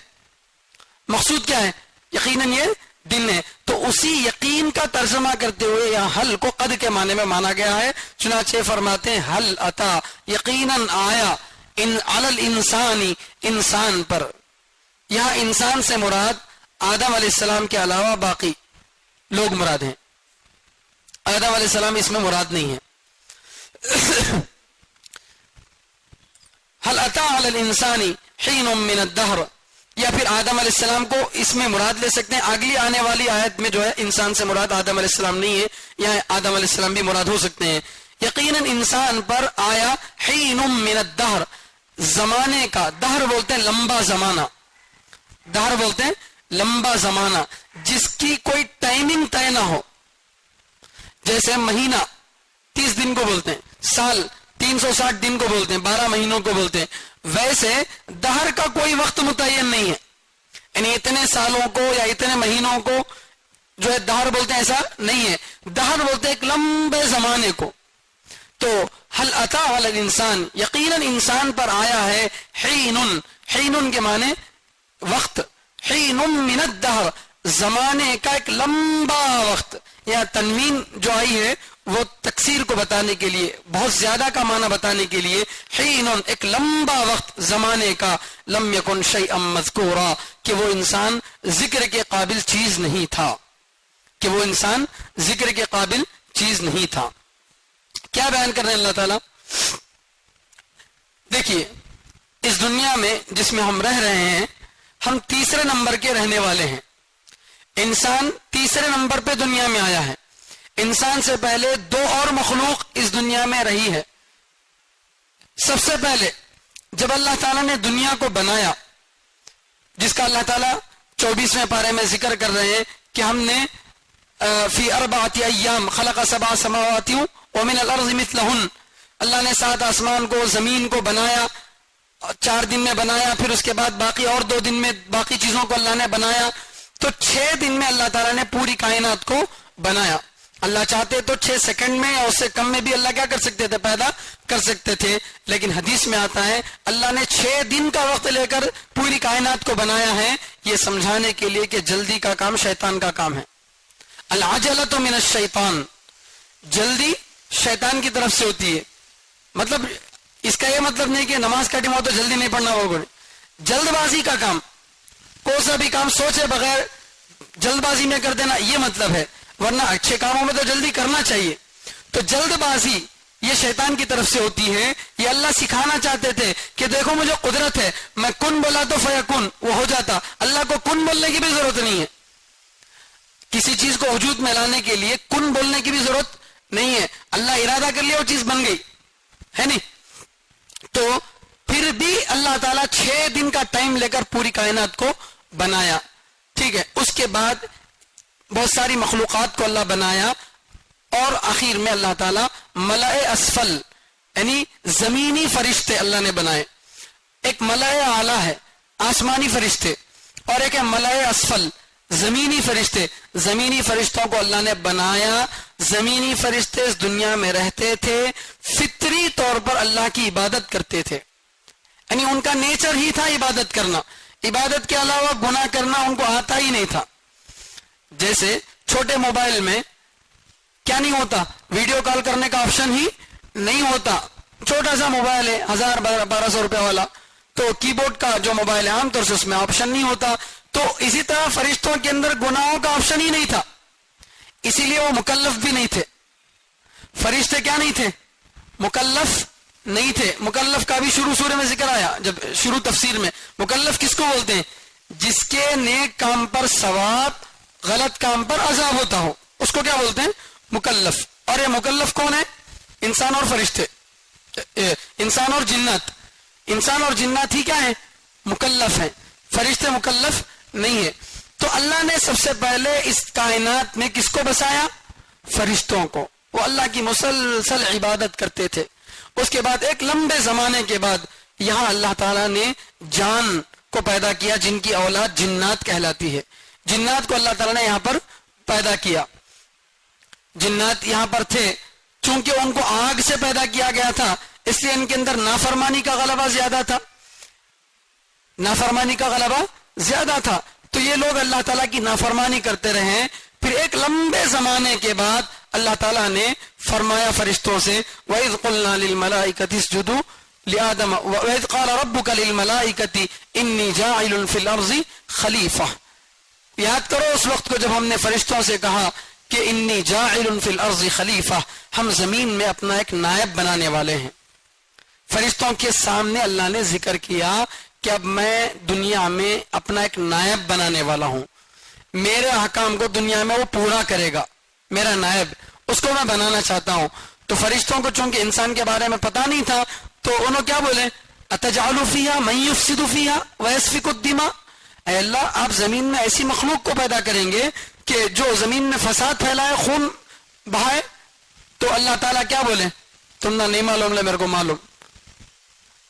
مقصود کیا ہے؟ یقیناً یہ دن ہے. تو اسی یقین کا ترجمہ کرتے ہوئے یہاں حل کو قد کے معنی میں مانا گیا ہے. چنانچہ فرماتے ہیں حل اتا یقیناً آیا علی الانسانی انسان پر. یہاں انسان سے مراد آدم علیہ السلام کے علاوہ باقی لوگ مراد ہیں. آدم علیہ السلام اس میں مراد نہیں ہے. حل اتا علی الانسانی حین من الدہر، یا پھر آدم علیہ السلام کو اس میں مراد لے سکتے ہیں. اگلی آنے والی آیت میں جو ہے انسان سے مراد آدم علیہ السلام نہیں ہے، یہاں آدم علیہ السلام بھی مراد ہو سکتے ہیں. یقیناً انسان پر آیا حین من الدہر زمانے کا. دہر بولتے ہیں لمبا زمانہ، دہر بولتے ہیں لمبا زمانہ جس کی کوئی ٹائمنگ طے نہ ہو. جیسے مہینہ 30 دن کو بولتے ہیں، سال 360 دن کو بولتے ہیں، 12 مہینوں کو بولتے ہیں. ویسے دہر کا کوئی وقت متعین نہیں ہے، یعنی اتنے سالوں کو یا اتنے مہینوں کو جو ہے دہر بولتے ہیں ایسا نہیں ہے. دہر بولتے ہیں ایک لمبے زمانے کو. تو حل اتا علی الانسان یقیناً انسان پر آیا ہے حین، حین کے معنی وقت، حین من الدہر زمانے کا ایک لمبا وقت. یا تنوین جو آئی ہے وہ تکثیر کو بتانے کے لیے، بہت زیادہ کا معنی بتانے کے لیے، حین ایک لمبا وقت زمانے کا، لم یکن شیئا مذکورا کہ وہ انسان ذکر کے قابل چیز نہیں تھا، کہ وہ انسان ذکر کے قابل چیز نہیں تھا. کیا بیان کر رہے ہیں اللہ تعالیٰ؟ دیکھیے اس دنیا میں جس میں ہم رہ رہے ہیں ہم تیسرے نمبر کے رہنے والے ہیں. انسان تیسرے نمبر پہ دنیا میں آیا ہے. انسان سے پہلے 2 اور مخلوق اس دنیا میں رہی ہے. سب سے پہلے جب اللہ تعالیٰ نے دنیا کو بنایا، جس کا اللہ تعالیٰ 24ویں پارے میں ذکر کر رہے ہیں کہ ہم نے فی 4 ایام خلق 7 سماوات ومن الارض مثلہن، اللہ نے 7 آسمان کو زمین کو بنایا، 4 دن میں بنایا، پھر اس کے بعد باقی اور 2 دن میں باقی چیزوں کو اللہ نے بنایا. تو 6 دن میں اللہ تعالیٰ نے پوری کائنات کو بنایا. اللہ چاہتے تو 6 سیکنڈ میں یا اس سے کم میں بھی اللہ کیا کر سکتے تھے؟ پیدا کر سکتے تھے. لیکن حدیث میں آتا ہے اللہ نے 6 دن کا وقت لے کر پوری کائنات کو بنایا ہے، یہ سمجھانے کے لیے کہ جلدی کا کام شیطان کا کام ہے. العجلۃ من الشیطان، جلدی شیطان کی طرف سے ہوتی ہے. مطلب اس کا یہ مطلب نہیں کہ نماز کا ٹائم ہو تو جلدی نہیں پڑھنا ہوگا. جلد بازی کا کام، کوئی سا بھی کام سوچے بغیر جلد بازی میں کر دینا، یہ مطلب ہے. ورنہ اچھے کاموں میں تو جلدی کرنا چاہیے. تو جلد بازی یہ شیطان کی طرف سے ہوتی ہے. یہ اللہ سکھانا چاہتے تھے کہ دیکھو مجھے قدرت ہے، میں کن بولا تو فیکن، وہ ہو جاتا. اللہ کو کن بولنے کی بھی ضرورت نہیں ہے. کسی چیز کو وجود میں لانے کے لیے کن بولنے کی بھی ضرورت نہیں ہے. اللہ ارادہ کر لیا وہ چیز بن گئی ہے نہیں. تو پھر بھی اللہ تعالیٰ 6 دن کا ٹائم لے کر پوری کائنات کو بنایا. ٹھیک ہے، اس کے بعد بہت ساری مخلوقات کو اللہ بنایا، اور آخر میں اللہ تعالیٰ ملائے اسفل یعنی زمینی فرشتے اللہ نے بنائے. ایک ملائے اعلیٰ ہے آسمانی فرشتے، اور ایک ہے ملائے اسفل زمینی فرشتے، زمینی فرشتوں کو اللہ نے بنایا. زمینی فرشتے اس دنیا میں رہتے تھے، فطری طور پر اللہ کی عبادت کرتے تھے، یعنی ان کا نیچر ہی تھا عبادت کرنا. عبادت کے علاوہ گناہ کرنا ان کو آتا ہی نہیں تھا. جیسے چھوٹے موبائل میں کیا نہیں ہوتا، ویڈیو کال کرنے کا آپشن ہی نہیں ہوتا. چھوٹا سا موبائل ہے 1000-1200 روپے والا، تو کی بورڈ کا جو موبائل ہے عام طور سے اس میں آپشن نہیں ہوتا. تو اسی طرح فرشتوں کے اندر گناہوں کا آپشن ہی نہیں تھا، اسی لیے وہ مکلف بھی نہیں تھے. فرشتے کیا نہیں تھے؟ مکلف نہیں تھے. مکلف کا بھی شروع سورہ میں ذکر آیا، جب شروع تفسیر میں. مکلف کس کو بولتے ہیں؟ جس کے نیک کام پر ثواب، غلط کام پر عذاب ہوتا ہو، اس کو کیا بولتے ہیں؟ مکلف. اور یہ مکلف کون ہے؟ انسان اور فرشتے، انسان اور جنات. انسان اور جنات ہی کیا ہے؟ مکلف ہیں. فرشتے مکلف نہیں ہے. تو اللہ نے سب سے پہلے اس کائنات میں کس کو بسایا؟ فرشتوں کو. وہ اللہ کی مسلسل عبادت کرتے تھے. اس کے بعد ایک لمبے زمانے کے بعد یہاں اللہ تعالیٰ نے جان کو پیدا کیا، جن کی اولاد جنات کہلاتی ہے. جنات کو اللہ تعالیٰ نے یہاں پر پیدا کیا. جنات یہاں پر تھے، چونکہ ان کو آگ سے پیدا کیا گیا تھا، اس لیے ان کے اندر نافرمانی کا غلبہ زیادہ تھا. نافرمانی کا غلبہ زیادہ تھا. تو یہ لوگ اللہ تعالیٰ کی نافرمانی کرتے رہے. پھر ایک لمبے زمانے کے بعد اللہ تعالیٰ نے فرمایا فرشتوں سے، وَإِذْ قُلْنَا لِلْمَلَائِكَةِ اسْجُدُوا لِآدَمَ وَإِذْ قَالَ رَبُّكَ لِلْمَلَائِكَةِ إِنِّي جَاعِلٌ فِي الْأَرْضِ خَلِيفَةً. یاد کرو اس وقت کو جب ہم نے فرشتوں سے کہا کہ انی جاعل فی الارض خلیفہ، ہم زمین میں اپنا ایک نائب بنانے والے ہیں. فرشتوں کے سامنے اللہ نے ذکر کیا کہ اب میں دنیا میں اپنا ایک نائب بنانے والا ہوں، میرے احکام کو دنیا میں وہ پورا کرے گا، میرا نائب، اس کو میں بنانا چاہتا ہوں. تو فرشتوں کو چونکہ انسان کے بارے میں پتا نہیں تھا، تو انہوں کیا بولے؟ اتجعل فیہا من یفسد فیہا ویسفک الدماء. اے اللہ، آپ زمین میں ایسی مخلوق کو پیدا کریں گے کہ جو زمین میں فساد پھیلائے، خون بہائے. تو اللہ تعالیٰ کیا بولے؟ تم نہ نہیں معلوم لے، میرے کو معلوم.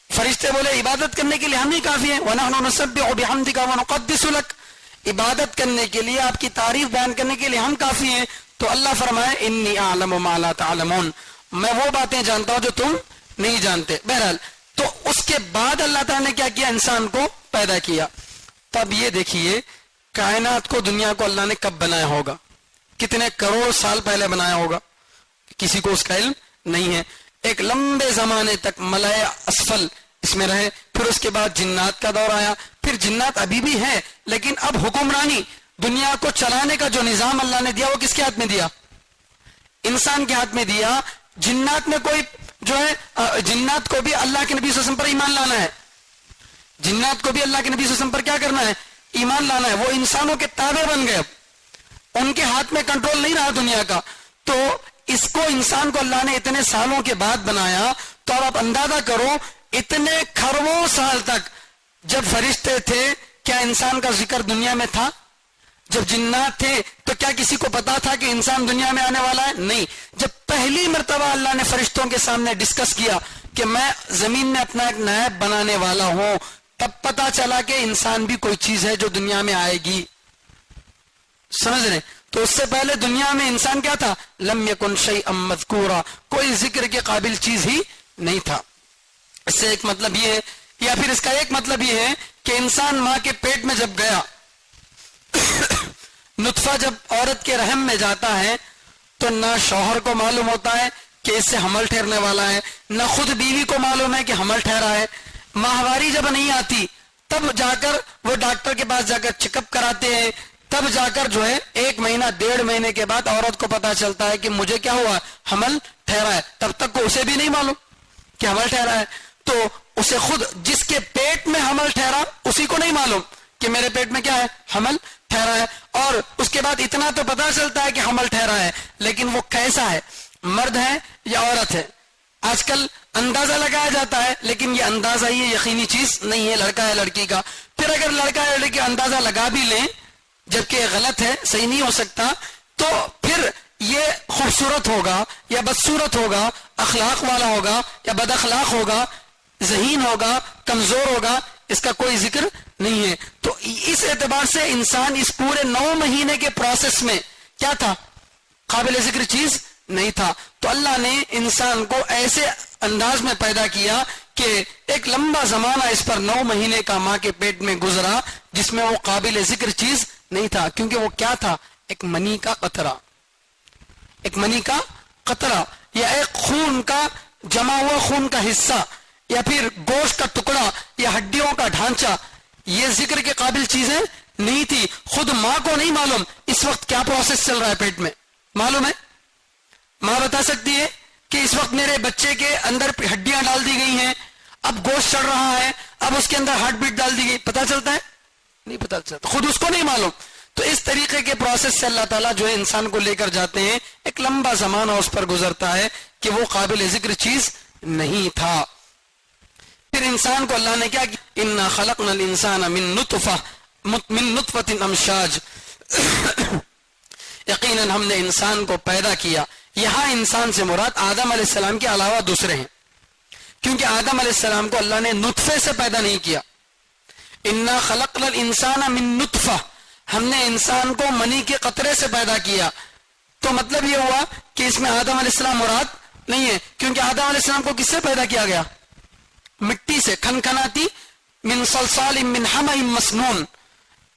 فرشتے بولے عبادت کرنے کے لیے ہم ہی کافی ہیں. وَنَحْنُ نُسَبِّحُ بِحَمْدِكَ وَنُقَدِّسُ لَكَ. عبادت کرنے کے لیے، آپ کی تعریف بیان کرنے کے لیے ہم کافی ہیں. تو اللہ فرمائے انی اعلم ما لا تعلمون، میں وہ باتیں جانتا ہوں جو تم نہیں جانتے. بہرحال تو اس کے بعد اللہ تعالیٰ نے کیا کیا؟ انسان کو پیدا کیا. تب یہ دیکھیے کائنات کو، دنیا کو اللہ نے کب بنایا ہوگا؟ کتنے کروڑ سال پہلے بنایا ہوگا؟ کسی کو اس کا علم نہیں ہے. ایک لمبے زمانے تک ملائے اسفل اس میں رہے. پھر اس کے بعد جنات کا دور آیا. پھر جنات ابھی بھی ہے، لیکن اب حکمرانی، دنیا کو چلانے کا جو نظام اللہ نے دیا وہ کس کے ہاتھ میں دیا؟ انسان کے ہاتھ میں دیا. جنات میں کوئی جو ہے، جنات کو بھی اللہ کے نبی صلی اللہ علیہ وسلم پر ایمان لانا ہے. جنات کو بھی اللہ کے نبی صلی اللہ علیہ وسلم پر کیا کرنا ہے؟ ایمان لانا ہے. وہ انسانوں کے تابع بن گئے، اب ان کے ہاتھ میں کنٹرول نہیں رہا دنیا کا. تو اس کو، انسان کو اللہ نے اتنے سالوں کے بعد بنایا. تو اب آپ اندازہ کرو اتنے کھربوں سال تک جب فرشتے تھے، کیا انسان کا ذکر دنیا میں تھا؟ جب جنات تھے تو کیا کسی کو پتا تھا کہ انسان دنیا میں آنے والا ہے؟ نہیں. جب پہلی مرتبہ اللہ نے فرشتوں کے سامنے ڈسکس کیا کہ میں زمین میں اپنا ایک نائب بنانے والا ہوں، تب پتا چلا کہ انسان بھی کوئی چیز ہے جو دنیا میں آئے گی. سمجھ رہے؟ تو اس سے پہلے دنیا میں انسان کیا تھا؟ لم یکن شیئا مذکورا، کوئی ذکر کے قابل چیز ہی نہیں تھا. اس سے ایک مطلب یہ ہے، یا پھر اس کا ایک مطلب یہ ہے کہ انسان ماں کے پیٹ میں جب گیا، نطفہ جب عورت کے رحم میں جاتا ہے تو نہ شوہر کو معلوم ہوتا ہے کہ اس سے حمل ٹھہرنے والا ہے، نہ خود بیوی کو معلوم ہے کہ حمل ٹھہرا ہے. ماہواری جب نہیں آتی تب جا کر وہ ڈاکٹر کے پاس جا کر چیک اپ کراتے ہیں. تب جا کر جو ہے 1 مہینہ 1.5 مہینے کے بعد عورت کو پتا چلتا ہے کہ مجھے کیا ہوا، حمل ٹھہرا ہے. تب تک کو اسے بھی نہیں معلوم کہ حمل ٹھہرا ہے. تو اسے خود، جس کے پیٹ میں حمل ٹھہرا، اسی کو نہیں معلوم کہ میرے پیٹ میں کیا ہے، حمل ٹھہرا ہے. اور اس کے بعد اتنا تو پتا چلتا ہے کہ حمل ٹھہرا ہے، لیکن وہ کیسا ہے، مرد ہے یا عورت ہے. آج کل اندازہ لگایا جاتا ہے، لیکن یہ اندازہ، یہ یقینی چیز نہیں ہے لڑکا ہے لڑکی کا. پھر اگر لڑکا ہے لڑکی اندازہ لگا بھی لیں، جبکہ غلط ہے، صحیح نہیں ہو سکتا، تو پھر یہ خوبصورت ہوگا یا بدصورت ہوگا، اخلاق والا ہوگا یا بد اخلاق ہوگا، ذہین ہوگا، کمزور ہوگا، اس کا کوئی ذکر نہیں ہے. تو اس اعتبار سے انسان اس پورے 9 مہینے کے پروسیس میں کیا تھا؟ قابل ذکر چیز نہیں تھا. تو اللہ نے انسان کو ایسے انداز میں پیدا کیا کہ ایک لمبا زمانہ اس پر 9 مہینے کا ماں کے پیٹ میں گزرا جس میں وہ قابل ذکر چیز نہیں تھا. کیونکہ وہ کیا تھا؟ ایک منی کا قطرہ، ایک منی کا قطرہ، یا ایک خون کا جمع ہوا خون کا حصہ، یا پھر گوشت کا ٹکڑا، یا ہڈیوں کا ڈھانچہ. یہ ذکر کے قابل چیزیں نہیں تھی. خود ماں کو نہیں معلوم اس وقت کیا پروسیس چل رہا ہے پیٹ میں. معلوم ہے؟ ماں بتا سکتی ہے کہ اس وقت میرے بچے کے اندر ہڈیاں ڈال دی گئی ہیں، اب گوشت چڑھ رہا ہے، اب اس کے اندر ہارٹ بیٹ ڈال دی گئی. پتا چلتا ہے؟ نہیں پتا چلتا، خود اس کو نہیں معلوم. تو اس طریقے کے پروسیس سے اللہ تعالیٰ جو ہے انسان کو لے کر جاتے ہیں، ایک لمبا زمانہ اس پر گزرتا ہے کہ وہ قابل ذکر چیز نہیں تھا. پھر انسان کو اللہ نے کیا کیا؟ انا خلقنا الانسان من نطفۃ امشاج. یقیناً ہم نے انسان کو پیدا کیا. یہاں انسان سے مراد آدم علیہ السلام کے علاوہ دوسرے ہیں، کیونکہ آدم علیہ السلام کو اللہ نے نطفے سے پیدا نہیں کیا. انا خلقنا الانسان من نطفہ، ہم نے انسان کو منی کے قطرے سے پیدا کیا. تو مطلب یہ ہوا کہ اس میں آدم علیہ السلام مراد نہیں ہے، کیونکہ آدم علیہ السلام کو کس سے پیدا کیا گیا؟ مٹی سے. کھنکھناتی من صلصال من حمأ مسنون،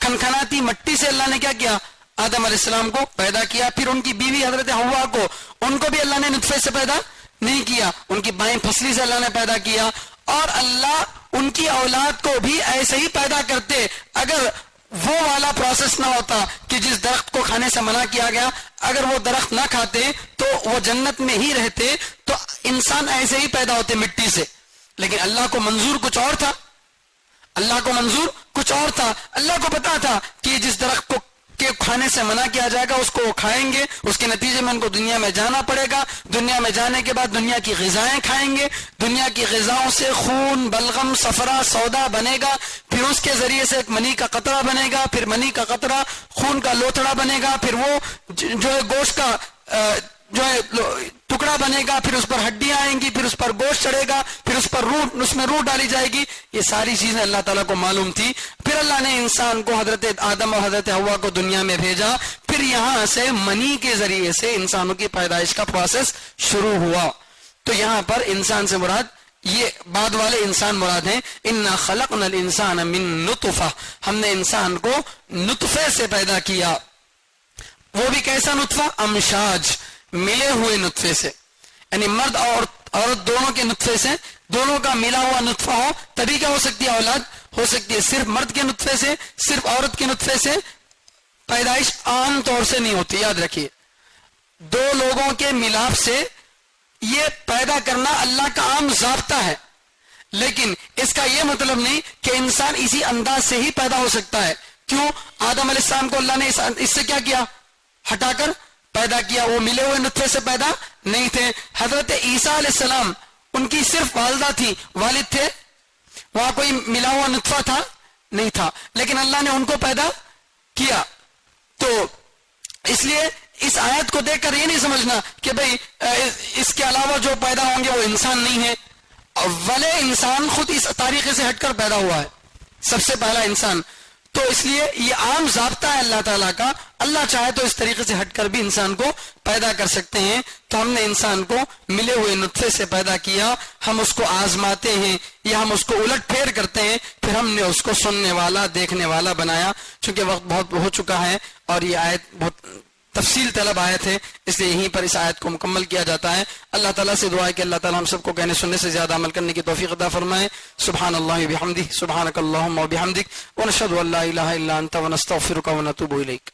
کھنکھناتی مٹی سے اللہ نے کیا کیا؟ آدم علیہ السلام کو پیدا کیا. پھر ان کی بیوی حضرت حوا کو، ان کو بھی اللہ نے نطفے سے پیدا نہیں کیا، ان کی بائیں پھسلی سے اللہ نے پیدا کیا. اور اللہ ان کی اولاد کو بھی ایسے ہی پیدا کرتے اگر وہ والا پروسیس نہ ہوتا کہ جس درخت کو کھانے سے منع کیا گیا، اگر وہ درخت نہ کھاتے تو وہ جنت میں ہی رہتے، تو انسان ایسے ہی پیدا ہوتے مٹی سے. لیکن اللہ کو منظور کچھ اور تھا، اللہ کو منظور کچھ اور تھا. اللہ کو پتا تھا کہ جس درخت کو کے کھانے سے منع کیا جائے گا اس کو وہ کھائیں گے، اس کے نتیجے میں ان کو دنیا میں جانا پڑے گا. دنیا میں جانے کے بعد دنیا کی غذائیں کھائیں گے، دنیا کی غذاؤں سے خون، بلغم، صفرا، سودا بنے گا. پھر اس کے ذریعے سے ایک منی کا قطرہ بنے گا، پھر منی کا قطرہ خون کا لوتھڑا بنے گا، پھر وہ جو ہے گوشت کا جو ہے ٹکڑا بنے گا، پھر اس پر ہڈیاں آئیں گی، پھر اس پر گوشت چڑھے گا، پھر اس پر روح، اس میں روح ڈالی جائے گی. یہ ساری چیزیں اللہ تعالیٰ کو معلوم تھی. پھر اللہ نے انسان کو حضرت آدم اور حضرت حوا کو دنیا میں بھیجا. پھر یہاں سے منی کے ذریعے سے انسانوں کی پیدائش کا پروسیس شروع ہوا. تو یہاں پر انسان سے مراد یہ بعد والے انسان مراد ہیں. انا خلقنا الانسان من نطفہ، ہم نے انسان کو نطفے سے پیدا کیا. وہ بھی کیسا نطفہ؟ امشاج، ملے ہوئے نطفے سے. یعنی مرد اور عورت دونوں کے نطفے سے، دونوں کا ملا ہوا نطفہ ہو تبھی کیا ہو سکتی ہے؟ اولاد ہو سکتی ہے. صرف مرد کے نطفے سے، صرف عورت کے نطفے سے پیدائش عام طور سے نہیں ہوتی. یاد رکھیے، دو لوگوں کے ملاپ سے یہ پیدا کرنا اللہ کا عام ضابطہ ہے، لیکن اس کا یہ مطلب نہیں کہ انسان اسی انداز سے ہی پیدا ہو سکتا ہے. کیوں؟ آدم علیہ السلام کو اللہ نے اس سے کیا کیا؟ ہٹا کر پیدا کیا. وہ ملے ہوئے نطفے سے پیدا نہیں تھے. حضرت عیسیٰ علیہ السلام ان کی صرف والدہ تھی، والد تھے، وہاں کوئی ملا ہوا نطفہ تھا نہیں تھا، لیکن اللہ نے ان کو پیدا کیا. تو اس لیے اس آیت کو دیکھ کر یہ نہیں سمجھنا کہ بھئی اس کے علاوہ جو پیدا ہوں گے وہ انسان نہیں ہے. اولے انسان خود اس طریقے سے ہٹ کر پیدا ہوا ہے، سب سے پہلا انسان. تو اس لیے یہ عام ضابطہ ہے اللہ تعالیٰ کا. اللہ چاہے تو اس طریقے سے ہٹ کر بھی انسان کو پیدا کر سکتے ہیں. تو ہم نے انسان کو ملے ہوئے نطفے سے پیدا کیا. ہم اس کو آزماتے ہیں یا ہم اس کو الٹ پھیر کرتے ہیں، پھر ہم نے اس کو سننے والا، دیکھنے والا بنایا. چونکہ وقت بہت ہو چکا ہے اور یہ آیت بہت تفصیل طلب آیت ہے، اس لیے یہیں پر اس آیت کو مکمل کیا جاتا ہے. اللہ تعالیٰ سے دعا ہے کہ اللہ تعالیٰ ہم سب کو کہنے سننے سے زیادہ عمل کرنے کی توفیق عطا فرمائے. سبحان اللہ بحمدہ، سبحانک اللہم و بحمدک، ونشہد ان لا الہ الا انت ونستغفرک ونتوب الیک.